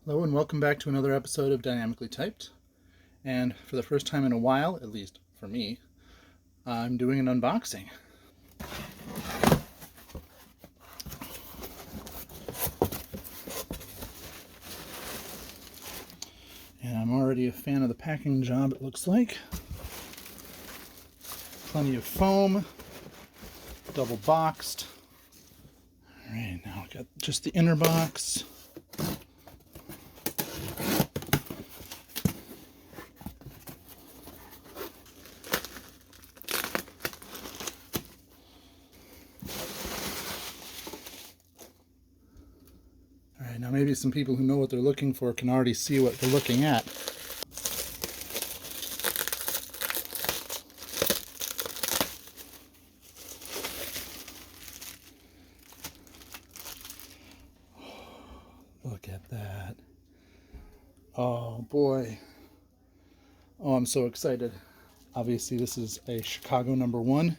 Hello and welcome back to another episode of Dynamically Typed. And for the first time in a while, at least for me, I'm doing an unboxing. And I'm already a fan of the packing job, it looks like. Plenty of foam, double boxed. Alright, now I've got just the inner box. Alright, now maybe some people who know what they're looking for can already see what they're looking at. Look at that. Oh boy. Oh, I'm so excited. Obviously this is a Chicago #1.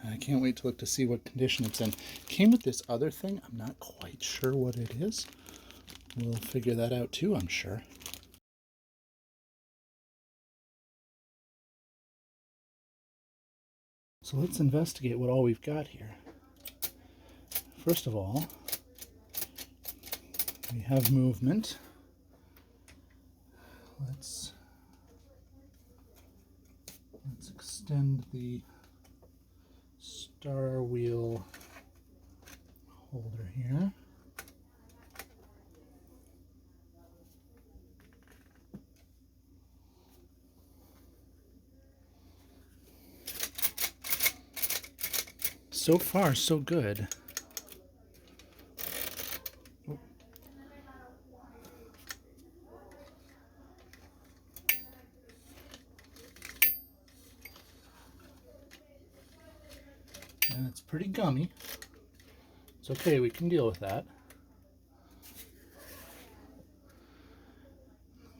I can't wait to look to see what condition it's in. Came with this other thing. I'm not quite sure what it is. We'll figure that out too, I'm sure. So let's investigate what all we've got here. First of all, we have movement. Let's extend the star wheel holder here. So far, so good. Oh. And it's pretty gummy. It's okay, we can deal with that.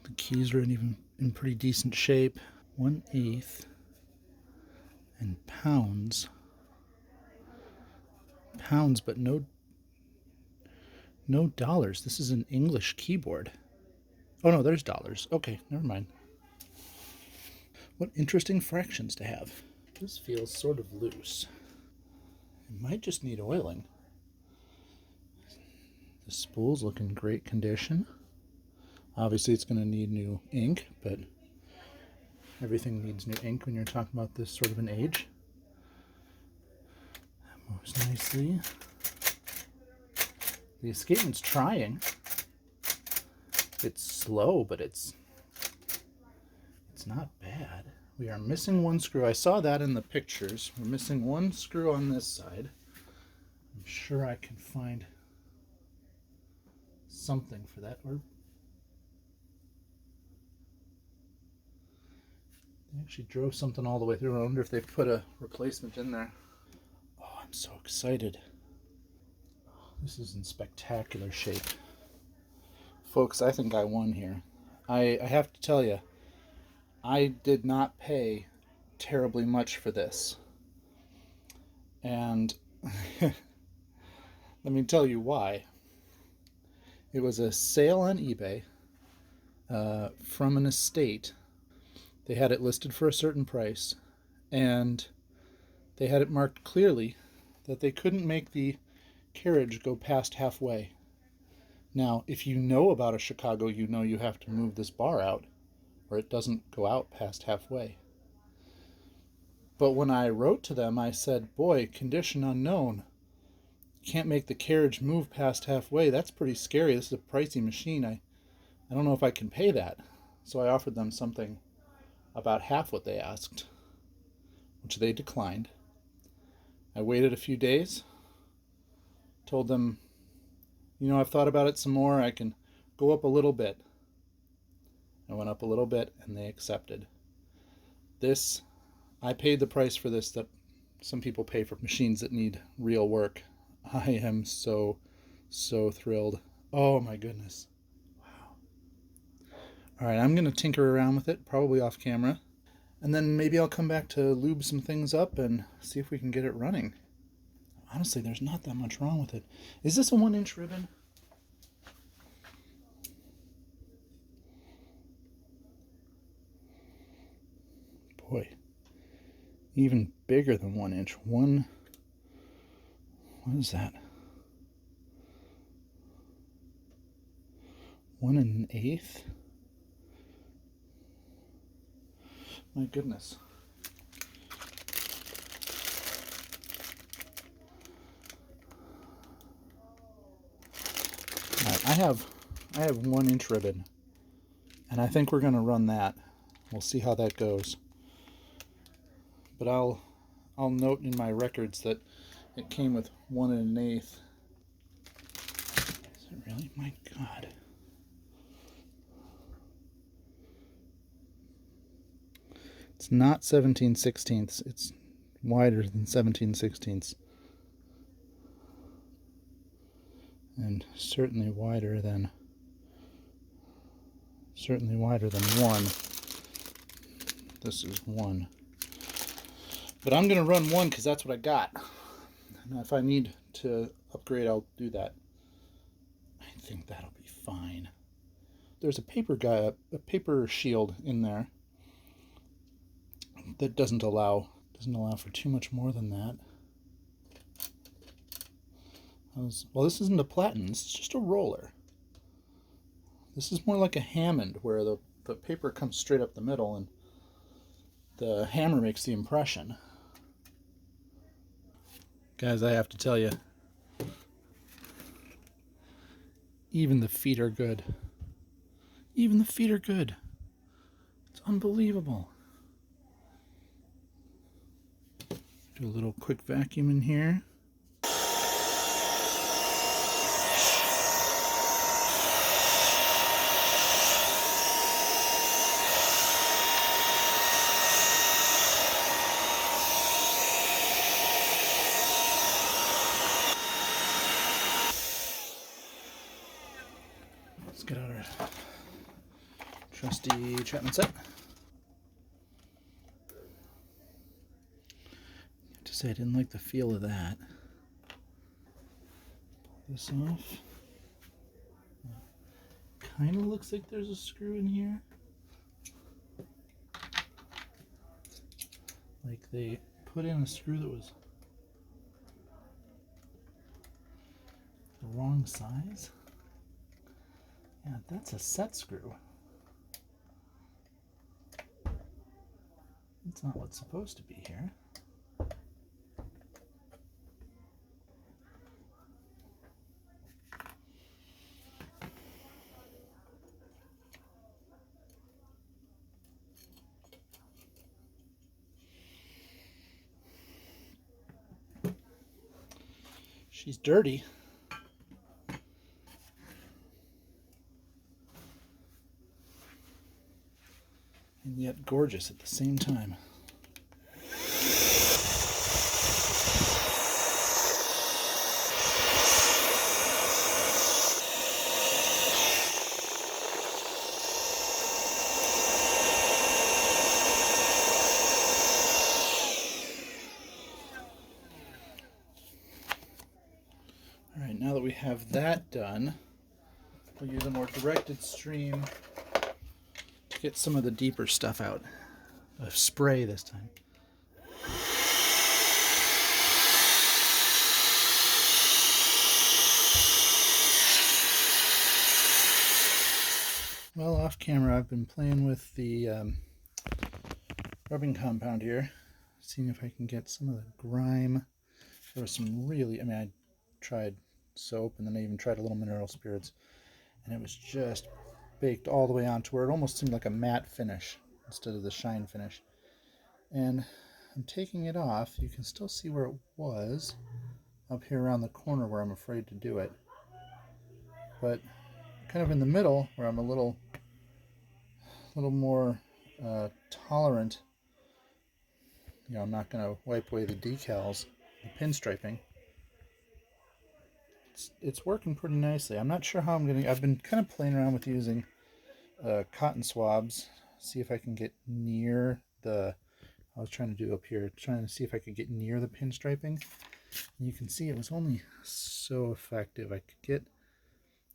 The keys are in pretty decent shape. 1/8 and pounds. Pounds, but no dollars. This is an English keyboard. Oh no, there's dollars. Okay, never mind. What interesting fractions to have. This feels sort of loose. It might just need oiling. The spool's look in great condition. Obviously it's going to need new ink, but everything needs new ink when you're talking about this sort of an age. That moves nicely. The escapement's trying. It's slow, but it's not bad. We are missing one screw. I saw that in the pictures. We're missing one screw on this side. I'm sure I can find something for that. Or they actually drove something all the way through. I wonder if they put a replacement in there. Oh, I'm so excited. This is in spectacular shape. Folks, I think I won here. I have to tell you, I did not pay terribly much for this. And let me tell you why. It was a sale on eBay from an estate. They had it listed for a certain price, and they had it marked clearly that they couldn't make the carriage go past halfway. Now, if you know about a Chicago, you know you have to move this bar out, or it doesn't go out past halfway. But when I wrote to them, I said, boy, condition unknown. Can't make the carriage move past halfway. That's pretty scary. This is a pricey machine. I don't know if I can pay that. So I offered them something about half what they asked, which they declined. I waited a few days, told them, I've thought about it some more. I can go up a little bit. I went up a little bit and they accepted. This, I paid the price for this that some people pay for machines that need real work. I am so thrilled. Oh my goodness. Wow. All right, I'm going to tinker around with it, probably off camera. And then maybe I'll come back to lube some things up and see if we can get it running. Honestly, there's not that much wrong with it. Is this a 1-inch ribbon? even bigger than 1 inch. What is that? 1 1/8? My goodness. All right, I have 1 inch ribbon, and I think we're going to run that. We'll see how that goes. But I'll note in my records that it came with 1 1/8. Is it really? My God. It's not 17/16. It's wider than 17/16. And certainly wider than 1. This is 1. But I'm going to run 1 because that's what I got. And if I need to upgrade, I'll do that. I think that'll be fine. There's a paper shield in there that doesn't allow for too much more than that. Well, this isn't a platen, this is just a roller. This is more like a Hammond, where the paper comes straight up the middle and the hammer makes the impression. Guys, I have to tell you, even the feet are good. Even the feet are good. It's unbelievable. Do a little quick vacuum in here. Let's get out our trusty Chapman set. To say I didn't like the feel of that. Pull this off. Kind of looks like there's a screw in here. Like they put in a screw that was the wrong size. Yeah, that's a set screw. That's not what's supposed to be here. She's dirty. And yet gorgeous at the same time. All right, now that we have that done, we'll use a more directed stream to get some of the deeper stuff out. A spray this time. Well, off camera, I've been playing with the rubbing compound here, seeing if I can get some of the grime. There was some really, I tried soap and then I even tried a little mineral spirits, and it was just baked all the way on to where it almost seemed like a matte finish instead of the shine finish. And I'm taking it off. You can still see where it was up here around the corner where I'm afraid to do it, but kind of in the middle where I'm a little more tolerant. You know, I'm not going to wipe away the decals, the pinstriping. It's working pretty nicely. I'm not sure how I'm going to... I've been kind of playing around with using cotton swabs. See if I can get near the... I was trying to do up here, trying to see if I could get near the pinstriping. And you can see it was only so effective. I could get,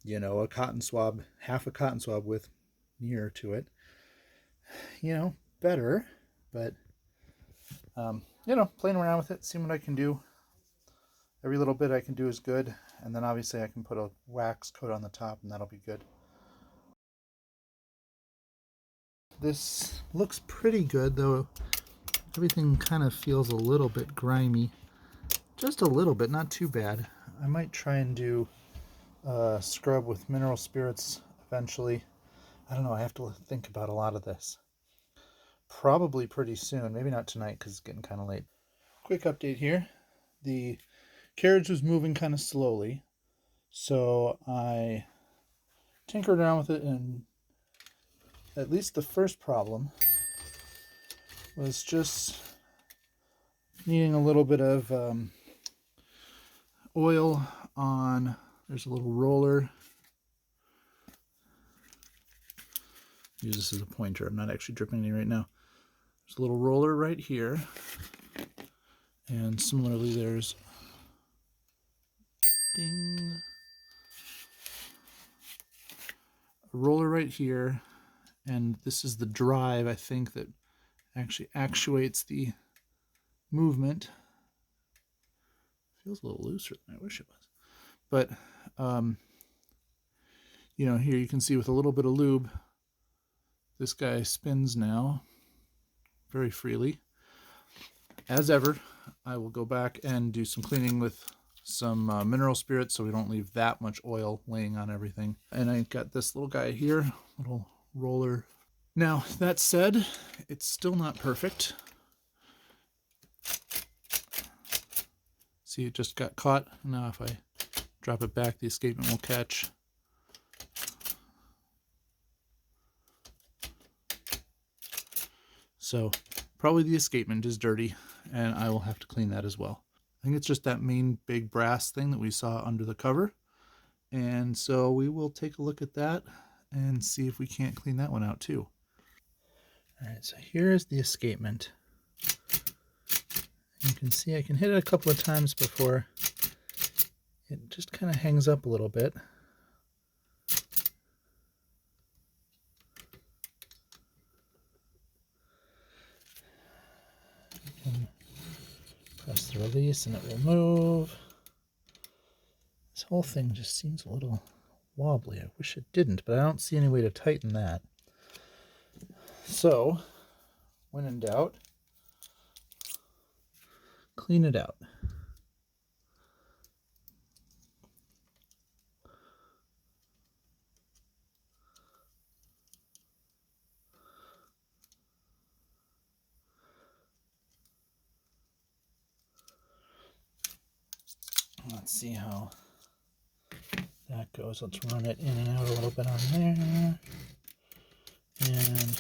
you know, a cotton swab, half a cotton swab width near to it. You know, better, but you know, playing around with it, seeing what I can do. Every little bit I can do is good, and then obviously I can put a wax coat on the top and that'll be good. This looks pretty good, though everything kind of feels a little bit grimy. Just a little bit, not too bad. I might try and do a scrub with mineral spirits eventually. I don't know, I have to think about a lot of this. Probably pretty soon, maybe not tonight because it's getting kind of late. Quick update here. The carriage was moving kind of slowly, so I tinkered around with it, and at least the first problem was just needing a little bit of oil on, there's a little roller. Use this as a pointer. I'm not actually dripping any right now. There's a little roller right here, and similarly there's ding, a roller right here, and this is the drive, I think, that actually actuates the movement. Feels a little looser than I wish it was. But, you know, here you can see with a little bit of lube, this guy spins now very freely. As ever, I will go back and do some cleaning with some mineral spirits so we don't leave that much oil laying on everything. And I got this little guy here, little roller. Now, that said, it's still not perfect. See, it just got caught. Now if I drop it back, the escapement will catch. So probably the escapement is dirty, and I will have to clean that as well. I think it's just that main big brass thing that we saw under the cover. And so we will take a look at that and see if we can't clean that one out too. All right, so here's the escapement. You can see I can hit it a couple of times before it just kind of hangs up a little bit. You can press the release and it will move. This whole thing just seems a little wobbly. I wish it didn't, but I don't see any way to tighten that. So, when in doubt, clean it out. Let's see how that goes. Let's run it in and out a little bit on there. And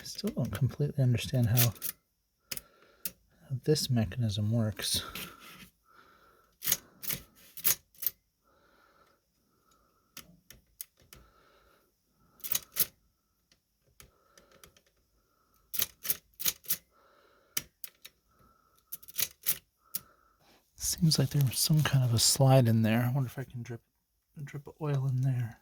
I still don't completely understand how this mechanism works. Seems like there was some kind of a slide in there. I wonder if I can drip a drip of oil in there.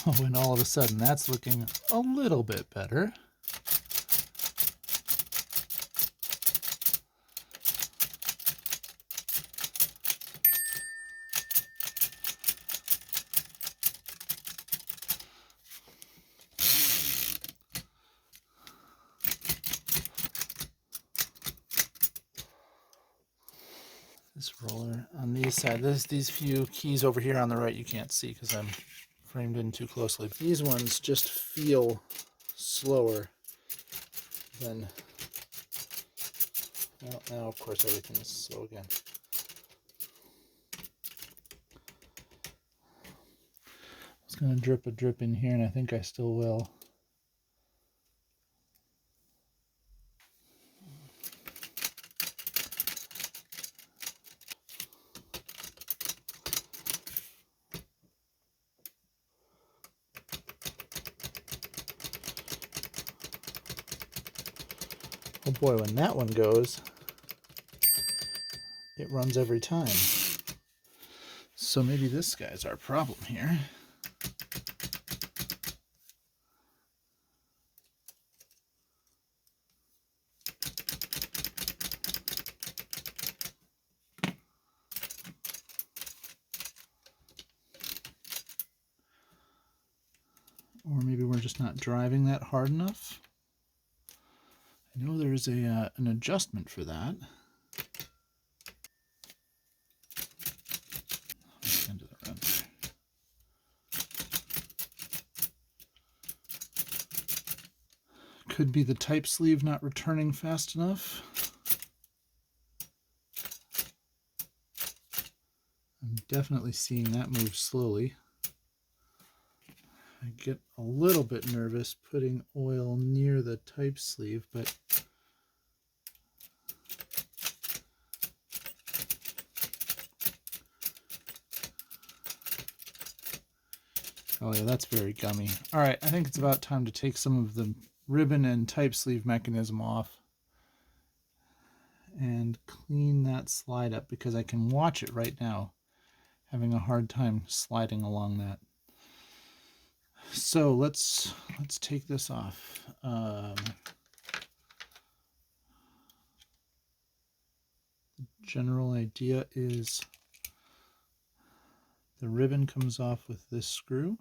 Oh, and all of a sudden that's looking a little bit better. This roller on these side, these few keys over here on the right you can't see because I'm framed in too closely. These ones just feel slower than, well, now of course everything is slow again. I was going to drip a drip in here and I think I still will. boy, when that one goes, it runs every time. So maybe this guy's our problem here. Or maybe we're just not driving that hard enough. I know there's an adjustment for that. Into the run. Could be the type sleeve not returning fast enough. I'm definitely seeing that move slowly. I get a little bit nervous putting oil near the type sleeve, but oh yeah, that's very gummy. All right, I think it's about time to take some of the ribbon and type sleeve mechanism off and clean that slide up, because I can watch it right now having a hard time sliding along that. So let's take this off. The general idea is the ribbon comes off with this screw.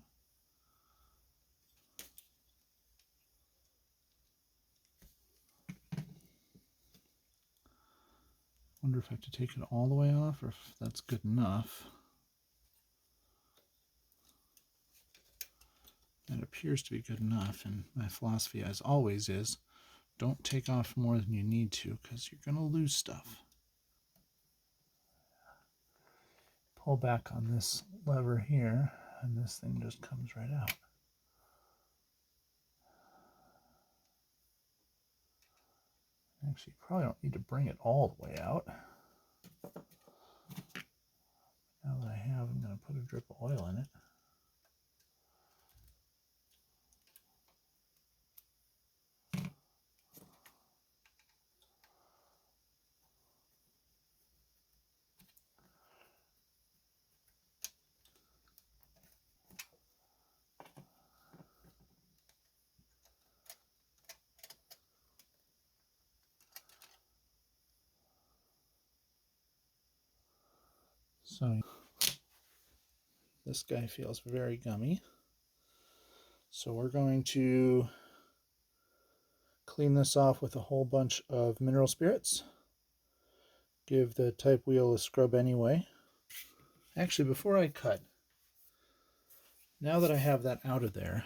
Wonder if I have to take it all the way off, or if that's good enough. That appears to be good enough, and my philosophy, as always, is don't take off more than you need to, because you're going to lose stuff. Pull back on this lever here, and this thing just comes right out. Actually, you probably don't need to bring it all the way out. Now that I have, I'm going to put a drip of oil in it. So this guy feels very gummy. So we're going to clean this off with a whole bunch of mineral spirits. Give the type wheel a scrub anyway. Actually, before I cut, now that I have that out of there,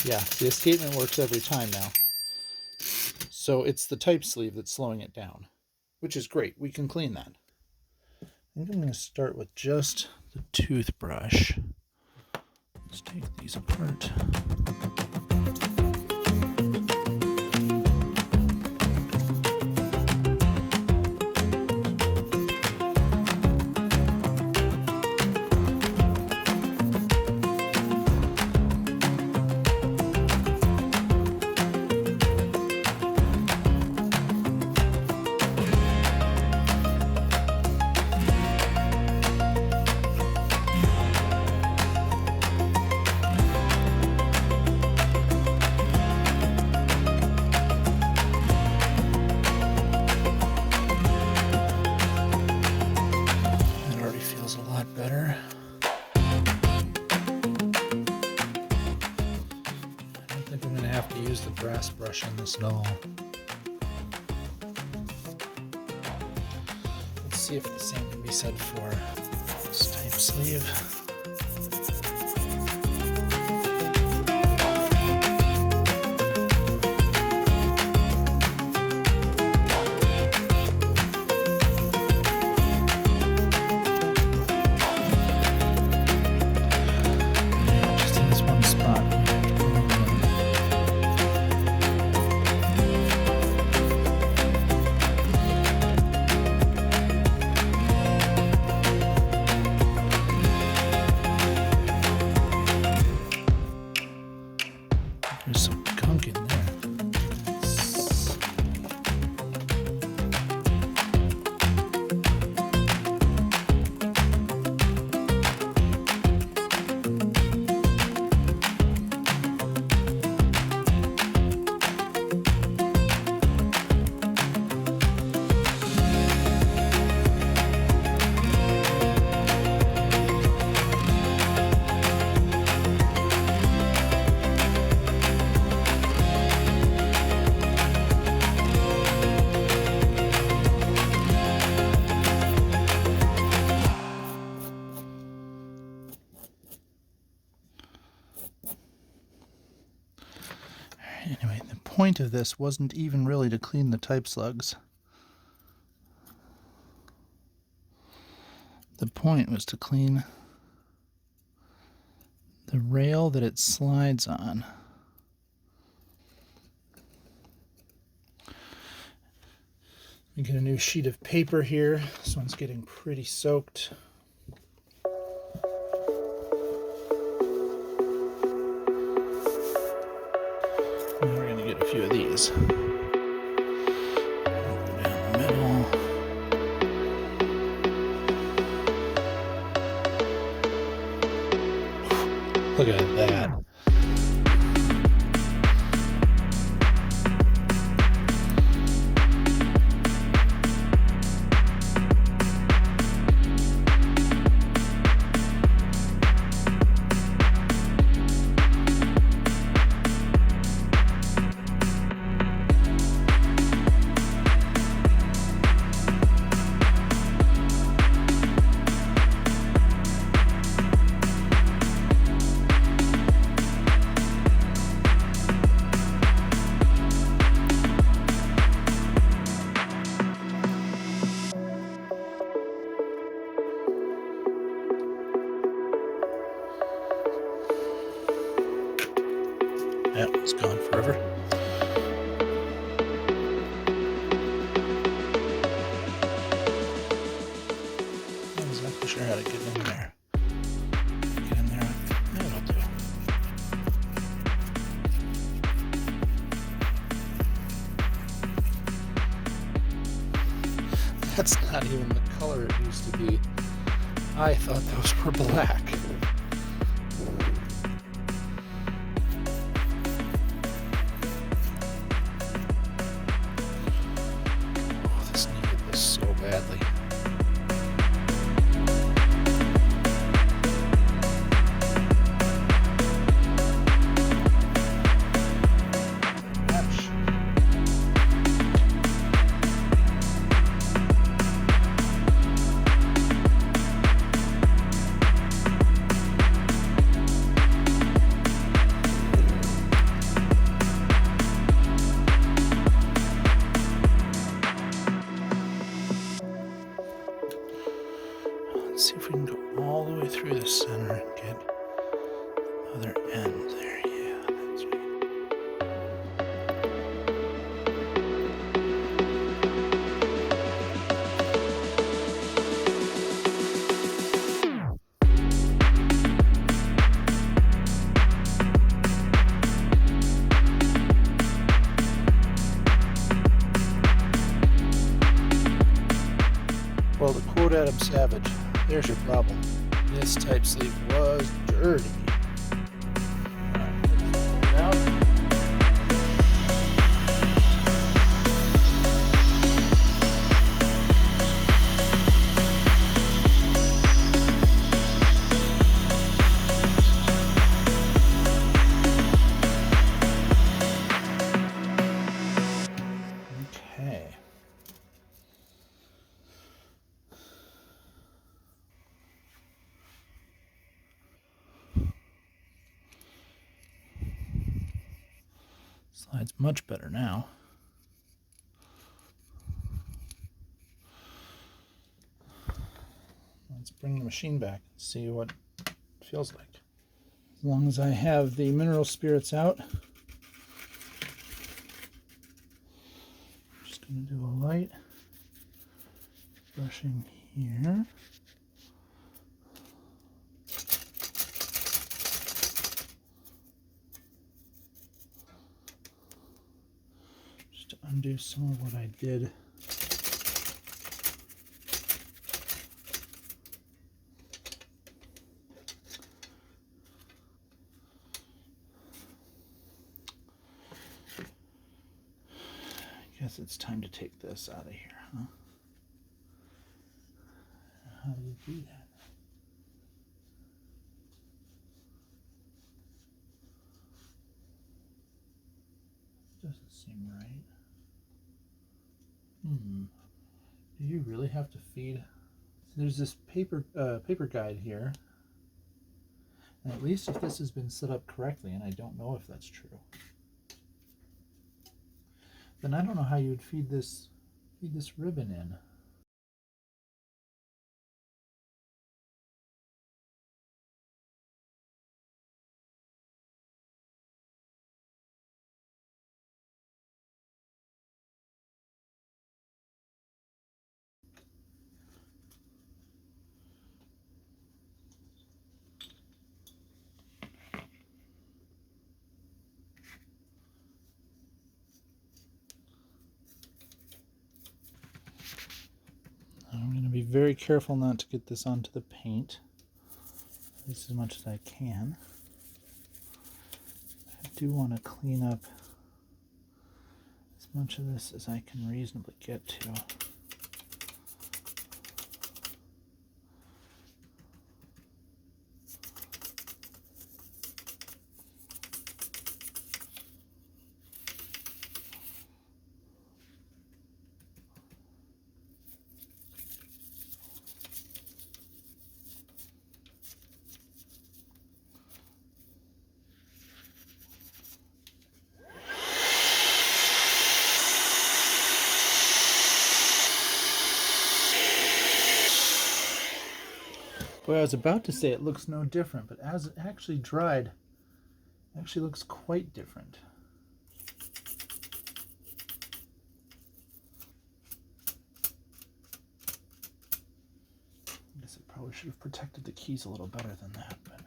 yeah, the escapement works every time now. So it's the type sleeve that's slowing it down, which is great. We can clean that. I think I'm going to start with just the toothbrush. Let's take these apart. Better. I don't think I'm going to have to use the brass brush on this at all. Let's see if the same can be said for this type sleeve. point of this wasn't even really to clean the type slugs. The point was to clean the rail that it slides on. We get a new sheet of paper here. This one's getting pretty soaked. And we're going to get a few of these. Down the middle. Look at that. That one's gone forever. Not exactly sure how to get in there. Get in there. That'll do. That's not even the color it used to be. I thought those were black. Badly. Let's see if we can go all the way through the center and get the other end there. Yeah, that's right. Well, to quote Adam Savage, there's your problem. This type sleeve was dirty. Alright, let's pull it out. Okay. Slides much better now. Let's bring the machine back and see what it feels like. As long as I have the mineral spirits out, I'm just going to do a light brushing here. To undo some of what I did. I guess it's time to take this out of here, huh? How do you do that? Doesn't seem right. Do you really have to feed? There's this paper guide here. And at least if this has been set up correctly, and I don't know if that's true. then I don't know how you'd feed this ribbon in. I'm going to be very careful not to get this onto the paint, at least as much as I can. I do want to clean up as much of this as I can reasonably get to. Boy, I was about to say it looks no different, but as it actually dried, it actually looks quite different. I guess I probably should have protected the keys a little better than that, but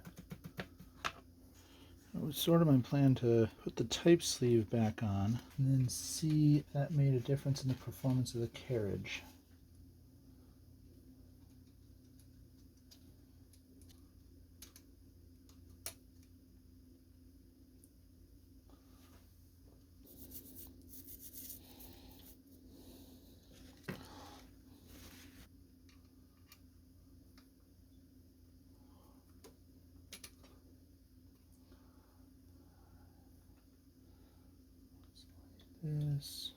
it was sort of my plan to put the type sleeve back on and then see if that made a difference in the performance of the carriage. This.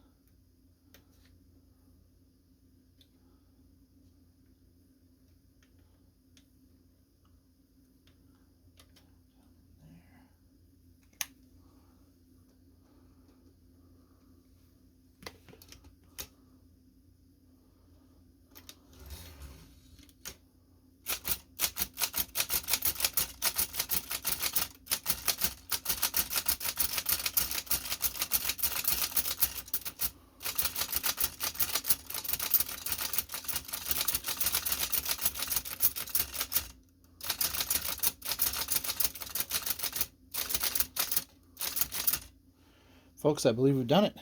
Folks, I believe we've done it.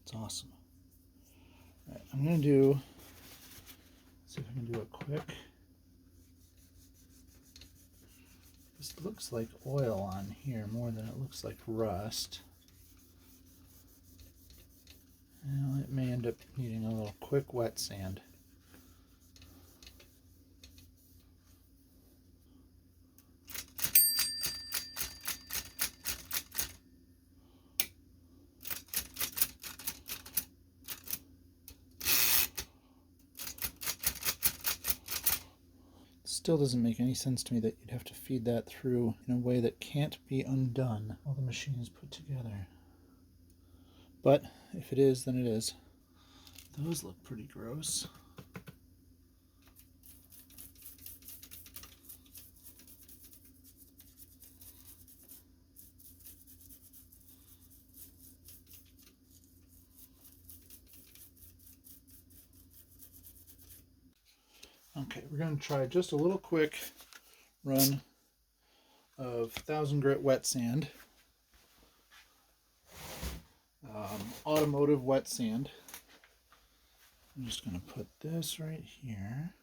It's awesome. All right, I'm going to see if I can do it quick. This looks like oil on here more than it looks like rust. Well, it may end up needing a little quick wet sand. Still doesn't make any sense to me that you'd have to feed that through in a way that can't be undone while the machine is put together. But if it is, then it is. Those look pretty gross. Okay, we're going to try just a little quick run of 1000 grit wet sand. Automotive wet sand. I'm just going to put this right here.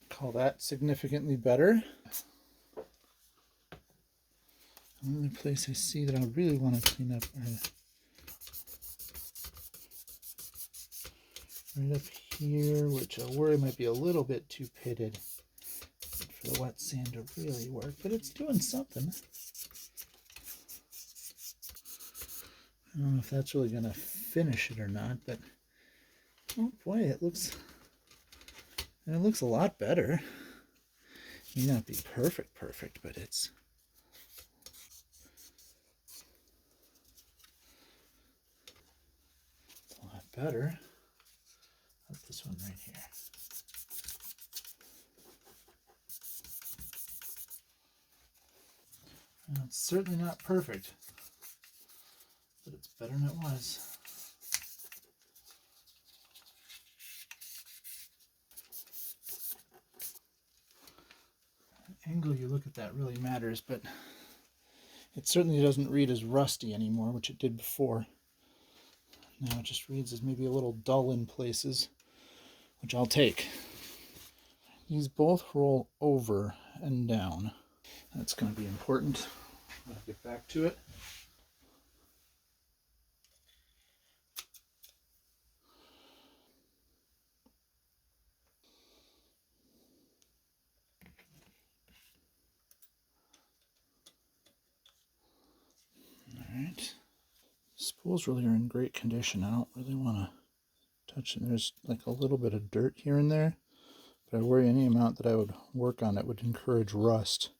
Call that significantly better. Another place I see that I really want to clean up are right up here, which I worry might be a little bit too pitted for the wet sand to really work, but it's doing something. I don't know if that's really going to finish it or not, but oh boy, it looks a lot better. May not be perfect, but it's a lot better. Put this one right here. Well, it's certainly not perfect, but it's better than it was. The angle you look at that really matters, but it certainly doesn't read as rusty anymore, which it did before. Now it just reads as maybe a little dull in places, which I'll take. These both roll over and down. That's going to be important. I'll get back to it. Alright. Spools really are in great condition. I don't really want to touch them. There's like a little bit of dirt here and there, but I worry any amount that I would work on it would encourage rust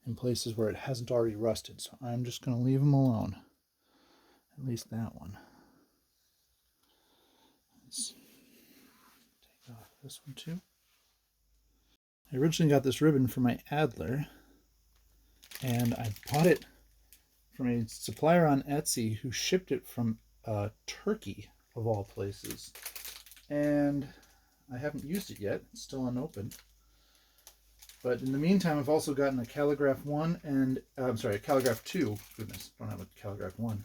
in places where it hasn't already rusted. So I'm just going to leave them alone. At least that one. Let's take off this one too. I originally got this ribbon for my Adler, and I bought it from a supplier on Etsy who shipped it from Turkey, of all places. And I haven't used it yet. It's still unopened. But in the meantime, I've also gotten a Calligraph 1 and, a Calligraph 2. Goodness, I don't have a Calligraph 1.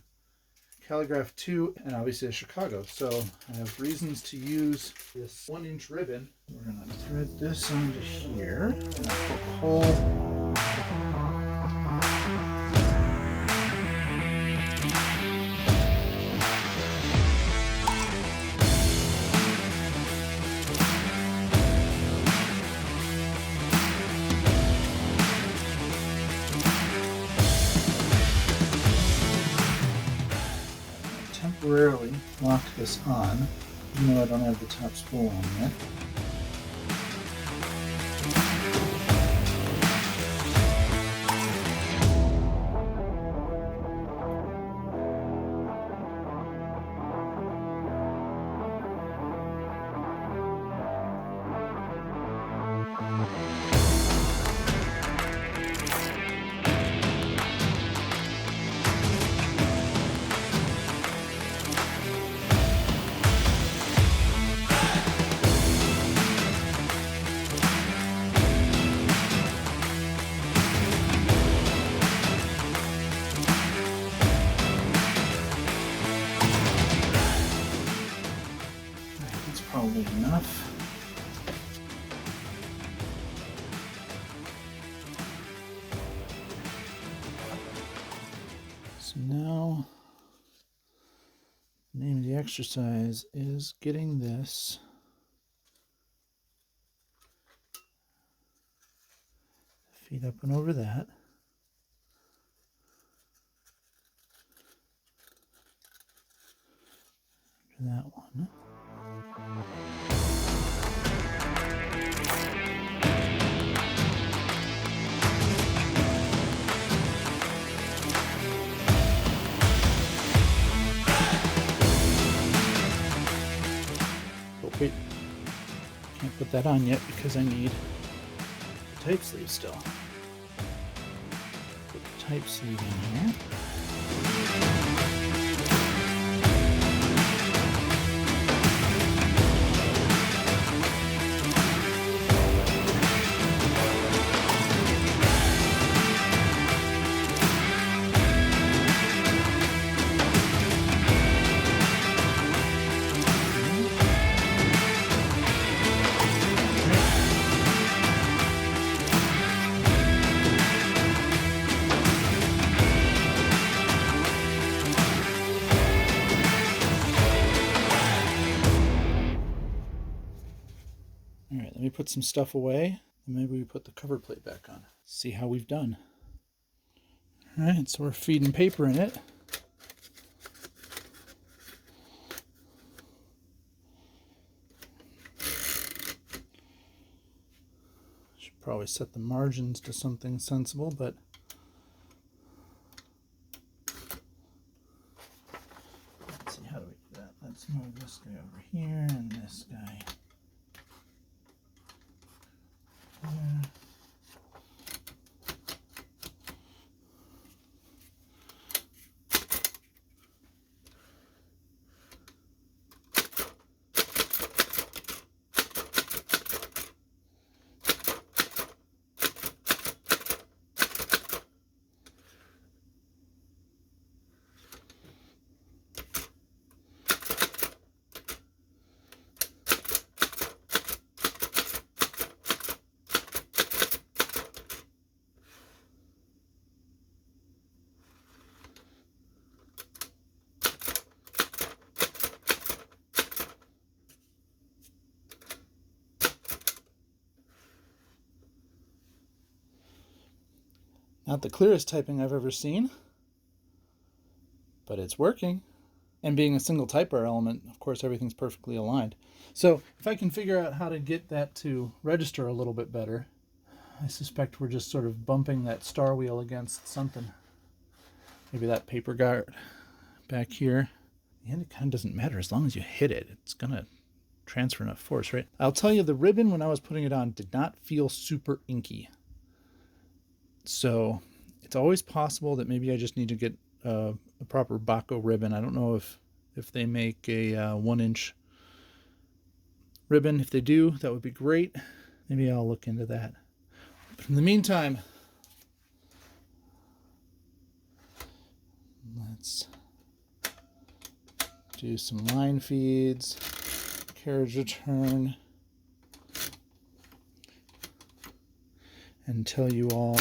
Calligraph 2 and obviously a Chicago. So I have reasons to use this 1-inch ribbon. We're going to thread this onto here. And I'll poke a hole. Temporarily lock this on, even though I don't have the top spool on yet. Probably enough. So now, the name of the exercise is getting this feet up and over that. After that one. Oh wait, can't put that on yet because I need the type sleeve still. Put the type sleeve in here. put some stuff away, and maybe we put the cover plate back on. See how we've done. All right, so we're feeding paper in it. Should probably set the margins to something sensible, but let's see, how do we do that? Let's move this guy over here and this guy here. Not the clearest typing I've ever seen, but it's working. And being a single typewriter element, of course, everything's perfectly aligned. So if I can figure out how to get that to register a little bit better, I suspect we're just sort of bumping that star wheel against something. Maybe that paper guard back here. And it kind of doesn't matter as long as you hit it. It's going to transfer enough force, right? I'll tell you, the ribbon, when I was putting it on, did not feel super inky. So it's always possible that maybe I just need to get a proper Deco ribbon. I don't know if they make a 1-inch ribbon. If they do, that would be great. Maybe I'll look into that. But in the meantime, let's do some line feeds, carriage return, and tell you all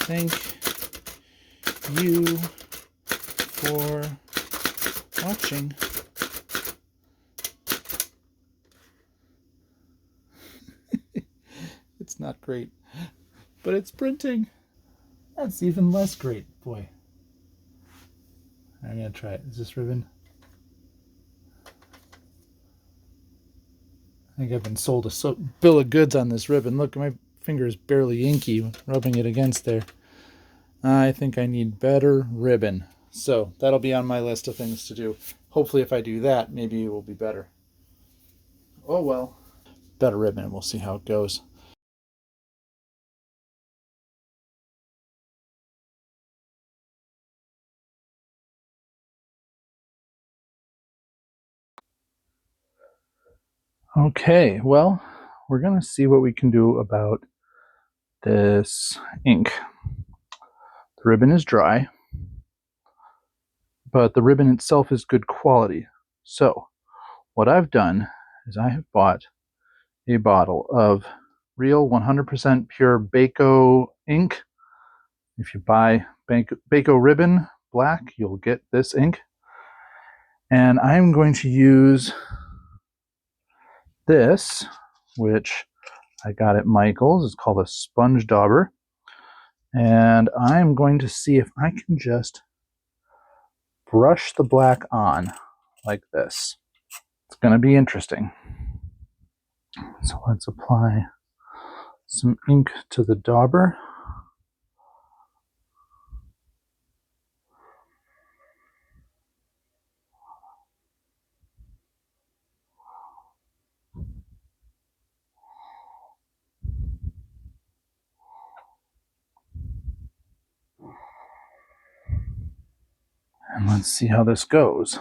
thank you for watching. It's not great, but it's printing. That's even less great, boy. I'm gonna try it. Is this ribbon? I think I've been sold a bill of goods on this ribbon. Look, my finger is barely inky, rubbing it against there. I think I need better ribbon. So that'll be on my list of things to do. Hopefully if I do that, maybe it will be better. Oh well. Better ribbon, and we'll see how it goes. Okay, well, we're going to see what we can do about this ink. The ribbon is dry, but the ribbon itself is good quality. So what I've done is I have bought a bottle of real 100% pure Deco ink. If you buy Deco ribbon black, you'll get this ink. And I'm going to use this, which I got at Michael's. It's called a sponge dauber. And I'm going to see if I can just brush the black on like this. It's going to be interesting. So let's apply some ink to the dauber. And let's see how this goes.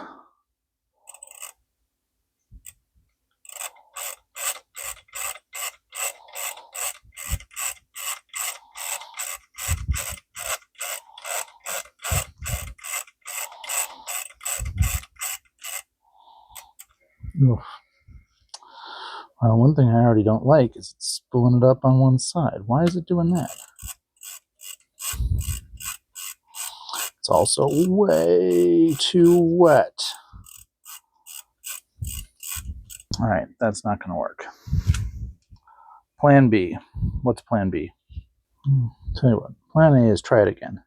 Oof. Well, one thing I already don't like is it's spooling it up on one side. Why is it doing that? It's also way too wet. All right, that's not going to work. Plan B. What's plan B? Tell you what, plan A is try it again.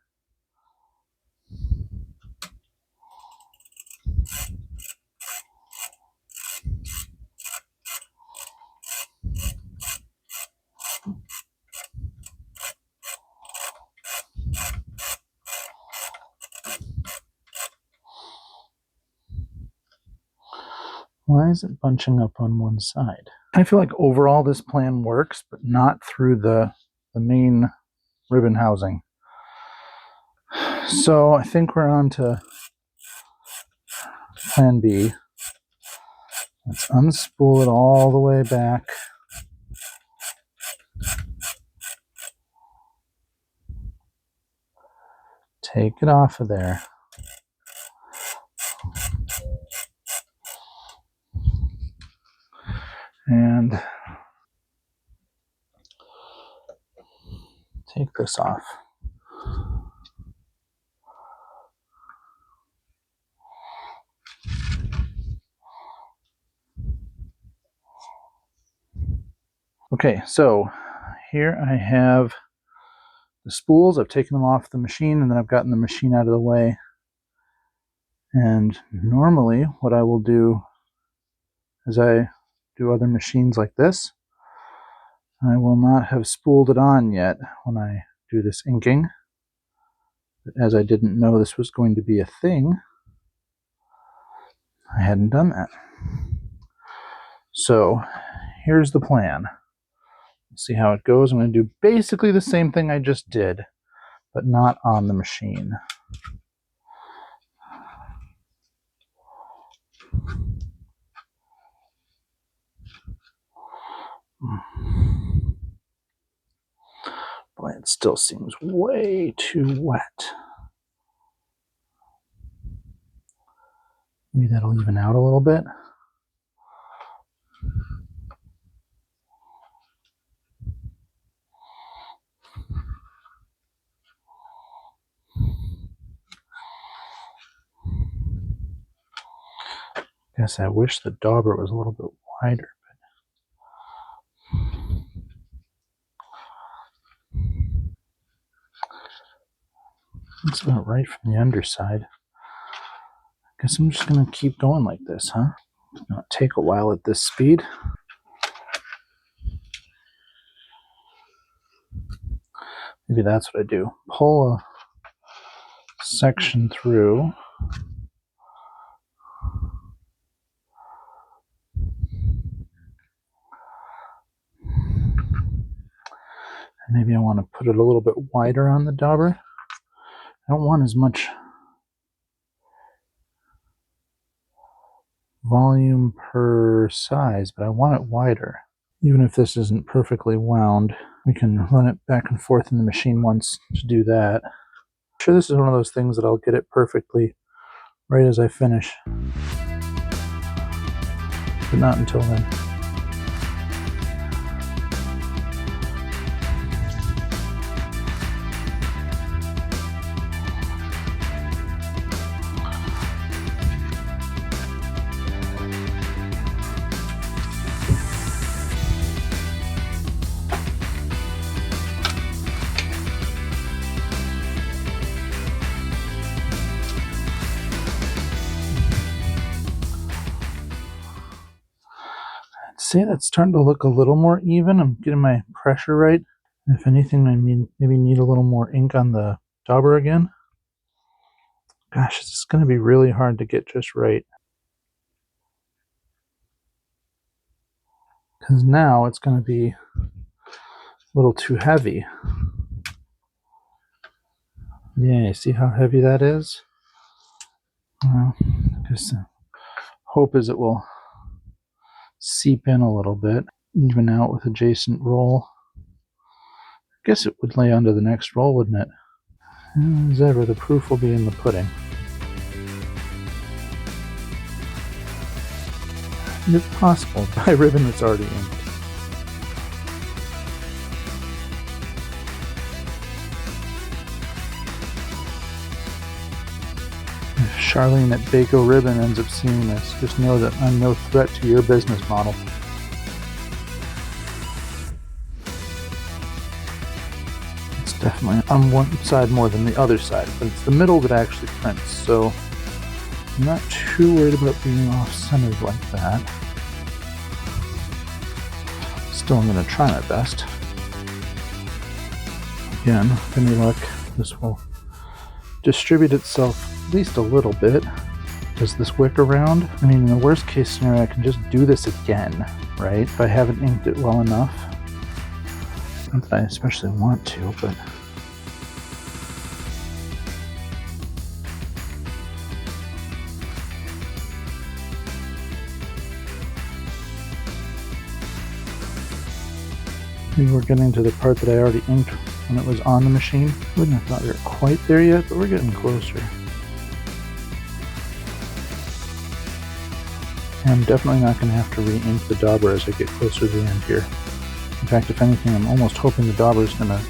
Why is it bunching up on one side? I feel like overall this plan works, but not through the main ribbon housing. So I think we're on to plan B. Let's unspool it all the way back. Take it off of there. And take this off. Okay, so here I have the spools. I've taken them off the machine, and then I've gotten the machine out of the way. And normally what I will do as I do other machines like this, I will not have spooled it on yet when I do this inking. But as I didn't know this was going to be a thing, I hadn't done that. So here's the plan. Let's see how it goes. I'm going to do basically the same thing I just did, but not on the machine. Boy, it still seems way too wet. Maybe that'll even out a little bit. Guess I wish the dauber was a little bit wider. That's about right from the underside. Guess I'm just going to keep going like this, huh? It's going to take a while at this speed. Maybe that's what I do. Pull a section through. And maybe I want to put it a little bit wider on the dauber. I don't want as much volume per size, but I want it wider. Even if this isn't perfectly wound, we can run it back and forth in the machine once to do that. I'm sure this is one of those things that I'll get it perfectly right as I finish, but not until then. See, that's starting to look a little more even. I'm getting my pressure right. If anything, I maybe need a little more ink on the dauber again. Gosh, this is going to be really hard to get just right. Because now it's going to be a little too heavy. Yeah, you see how heavy that is? Well, I guess the hope is it will seep in a little bit, even out with adjacent roll. I guess it would lay onto the next roll, wouldn't it? As ever, the proof will be in the pudding. It's possible, buy ribbon that's already inked. If Charlene at Deco Ribbon ends up seeing this, just know that I'm no threat to your business model. It's definitely on one side more than the other side, but it's the middle that actually prints, so I'm not too worried about being off-centered like that. Still, I'm going to try my best. Again, with any luck, this will distribute itself at least a little bit. Does this wick around? I mean, in the worst case scenario, I can just do this again, right? If I haven't inked it well enough. Not that I especially want to, but... maybe we're getting to the part that I already inked when it was on the machine. Wouldn't have thought we were quite there yet, but we're getting closer. I'm definitely not going to have to re-ink the dauber as I get closer to the end here. In fact, if anything, I'm almost hoping the dauber is going to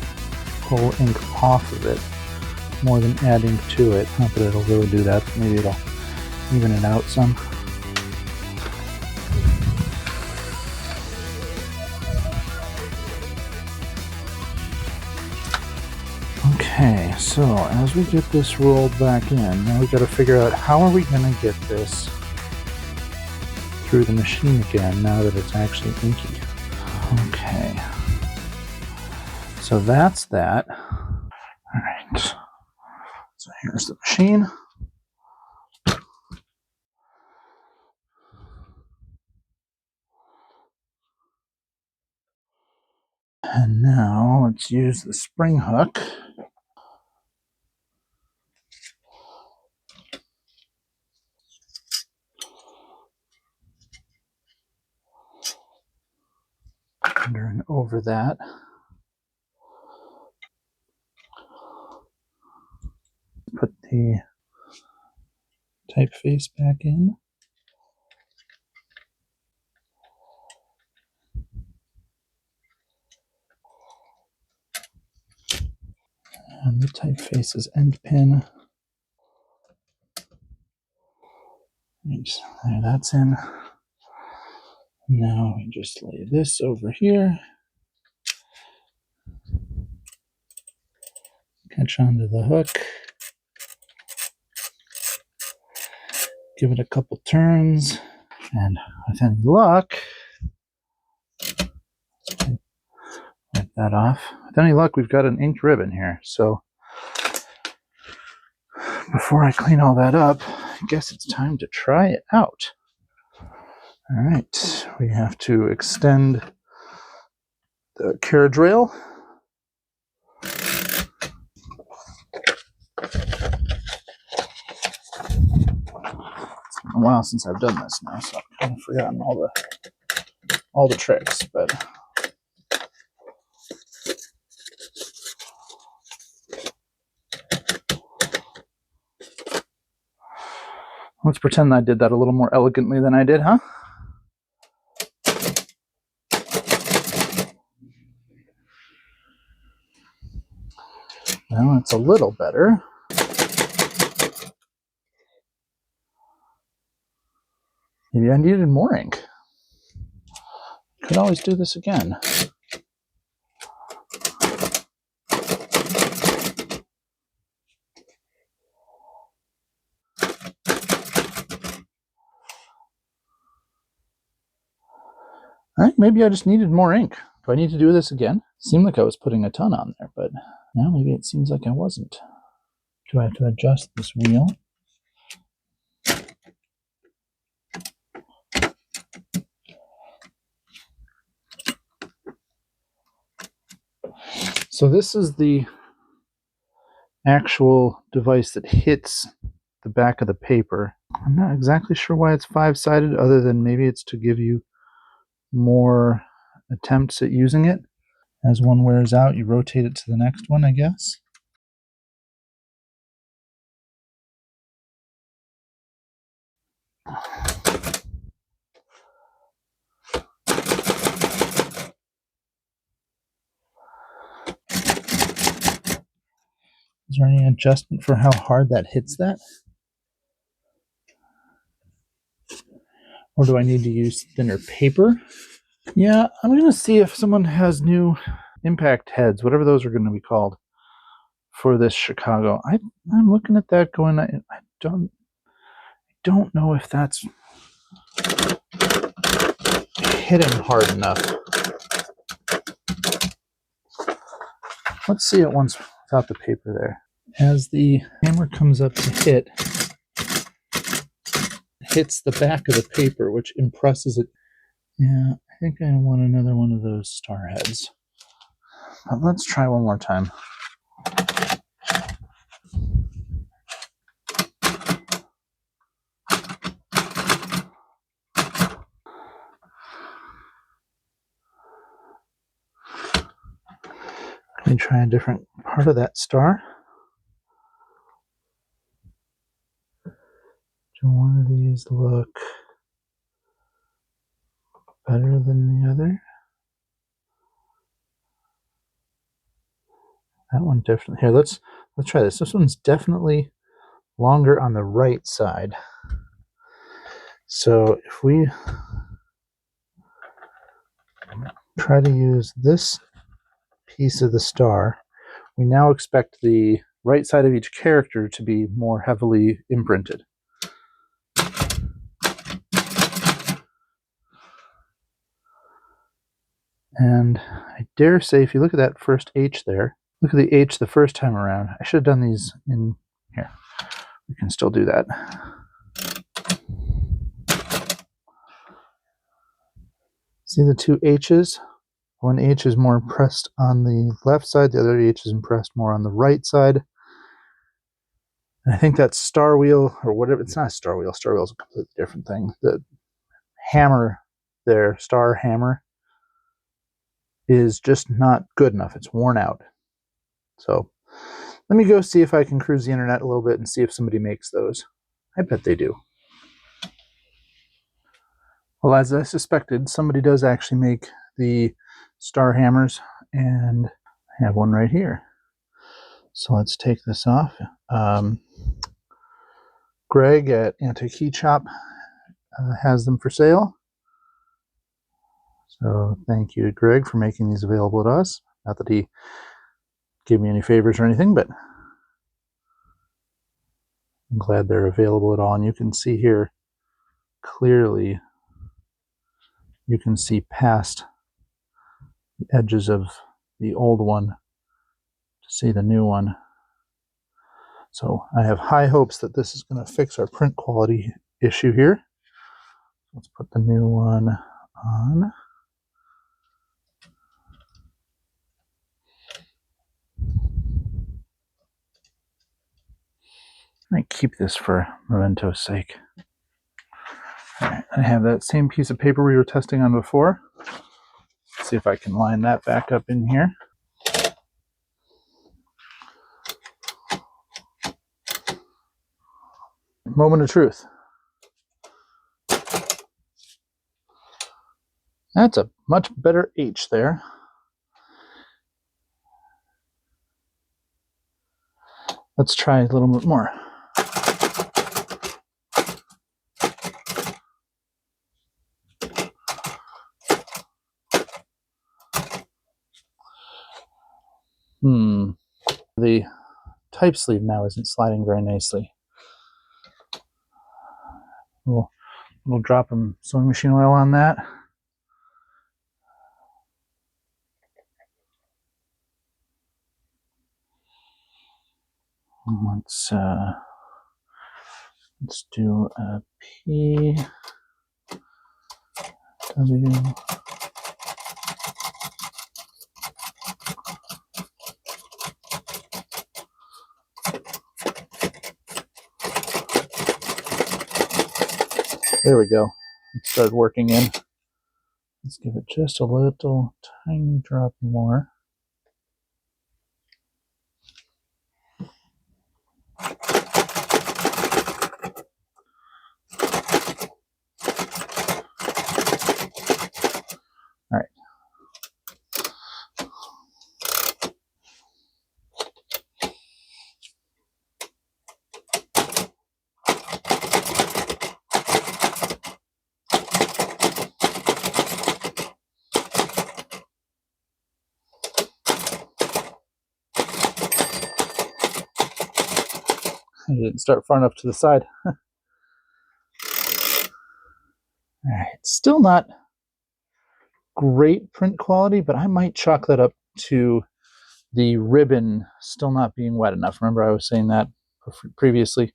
pull ink off of it more than add ink to it. Not that it'll really do that, but maybe it'll even it out some. Okay, so as we get this rolled back in, now we got to figure out how are we going to get this through the machine again now that it's actually inky. Okay, so that's that. All right, so here's the machine. And now let's use the spring hook. Under and over that. Put the typeface back in. And the typeface's end pin. There, that's in. Now we just lay this over here. Catch onto the hook. Give it a couple turns. And with any luck, wipe that off. With any luck, we've got an inked ribbon here. So before I clean all that up, I guess it's time to try it out. All right, we have to extend the carriage rail. It's been a while since I've done this now, so I've kind of forgotten all the tricks, but let's pretend I did that a little more elegantly than I did, huh? Well, it's a little better. Maybe I needed more ink. Could always do this again. All right, maybe I just needed more ink. Do I need to do this again? Seemed like I was putting a ton on there, but now maybe it seems like I wasn't. Do I have to adjust this wheel? So this is the actual device that hits the back of the paper. I'm not exactly sure why it's 5-sided, other than maybe it's to give you more attempts at using it. As one wears out, you rotate it to the next one, I guess. Is there any adjustment for how hard that hits that? Or do I need to use thinner paper? Yeah, I'm going to see if someone has new impact heads, whatever those are going to be called. for this Chicago. I'm looking at that going, I don't know if that's hitting hard enough. Let's see it once without the paper there. As the hammer comes up to hit, it hits the back of the paper, which impresses it. Yeah, I think I want another one of those star heads. But let's try one more time. Let me try a different part of that star. Do one of these look better than the other? That one definitely. Here, let's try this. This one's definitely longer on the right side. So if we try to use this piece of the star, we now expect the right side of each character to be more heavily imprinted. And I dare say, if you look at that first H there, look at the H the first time around. I should have done these in here. We can still do that. See the two H's? One H is more impressed on the left side, the other H is impressed more on the right side. And I think that star wheel, or whatever, it's not a star wheel. Star wheel is a completely different thing. The hammer there, star hammer, is just not good enough. It's worn out. So let me go see if I can cruise the internet a little bit and see if somebody makes those. I bet they do. Well, as I suspected, somebody does actually make the star hammers, and I have one right here. So let's take this off. Greg at Antikeychop has them for sale. So thank you to Greg for making these available to us. Not that he gave me any favors or anything, but I'm glad they're available at all. And you can see here clearly, you can see past the edges of the old one to see the new one. So I have high hopes that this is going to fix our print quality issue here. Let's put the new one on. I might keep this for memento's sake. All right, I have that same piece of paper we were testing on before. Let's see if I can line that back up in here. Moment of truth. That's a much better H there. Let's try a little bit more. The type sleeve now isn't sliding very nicely. We'll drop some sewing machine oil on that. Let's do a P W. There we go. It started working in. Let's give it just a little tiny drop more. All right. I didn't start far enough to the side. All right, still not great print quality, but I might chalk that up to the ribbon still not being wet enough. Remember I was saying that previously.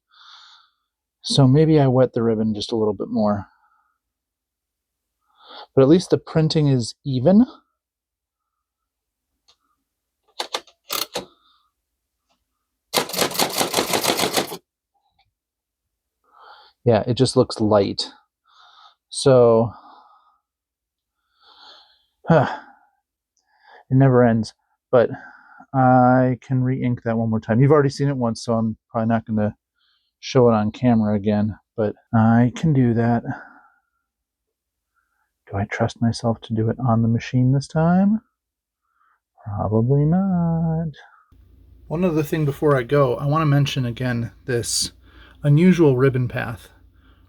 So maybe I wet the ribbon just a little bit more. But at least the printing is even. Yeah, it just looks light. So, it never ends. But I can re-ink that one more time. You've already seen it once, so I'm probably not going to show it on camera again, but I can do that. Do I trust myself to do it on the machine this time? Probably not. One other thing before I go, I want to mention again this unusual ribbon path,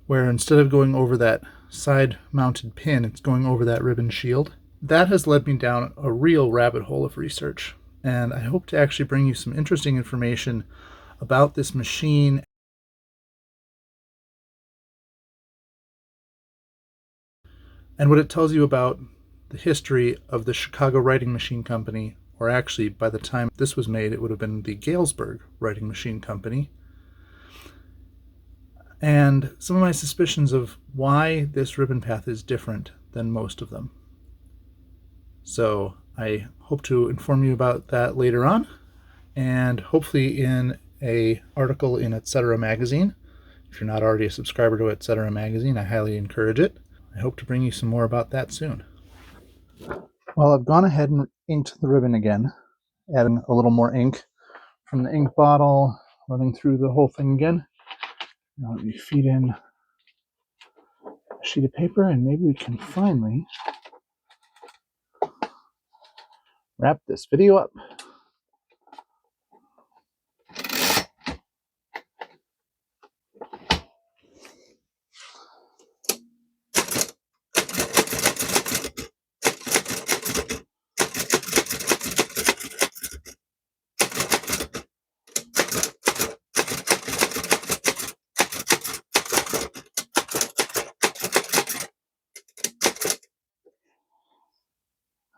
where instead of going over that side-mounted pin, it's going over that ribbon shield. That has led me down a real rabbit hole of research, and I hope to actually bring you some interesting information about this machine and what it tells you about the history of the Chicago Writing Machine Company, or actually, by the time this was made, it would have been the Galesburg Writing Machine Company, and some of my suspicions of why this ribbon path is different than most of them. So I hope to inform you about that later on, and hopefully in an article in Etc. magazine. If you're not already a subscriber to Etc. magazine, I highly encourage it. I hope to bring you some more about that soon. Well, I've gone ahead and inked the ribbon again, adding a little more ink from the ink bottle, running through the whole thing again. Now let me feed in a sheet of paper, and maybe we can finally wrap this video up.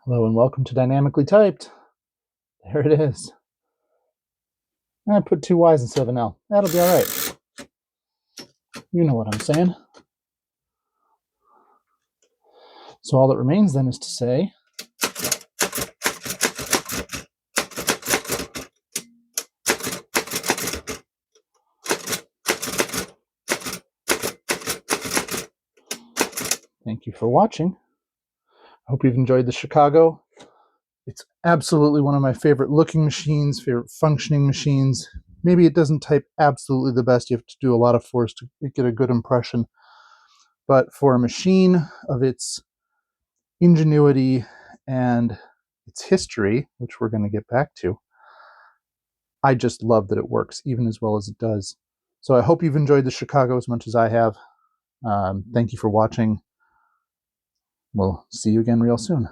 Hello and welcome to Dynamically Typed. There it is. I put 2 Y's instead of an L. That'll be all right. You know what I'm saying. So all that remains then is to say, thank you for watching. I hope you've enjoyed the Chicago. It's absolutely one of my favorite looking machines, favorite functioning machines. Maybe it doesn't type absolutely the best. You have to do a lot of force to get a good impression. But for a machine of its ingenuity and its history, which we're going to get back to, I just love that it works even as well as it does. So I hope you've enjoyed the Chicago as much as I have. Thank you for watching. We'll see you again real soon.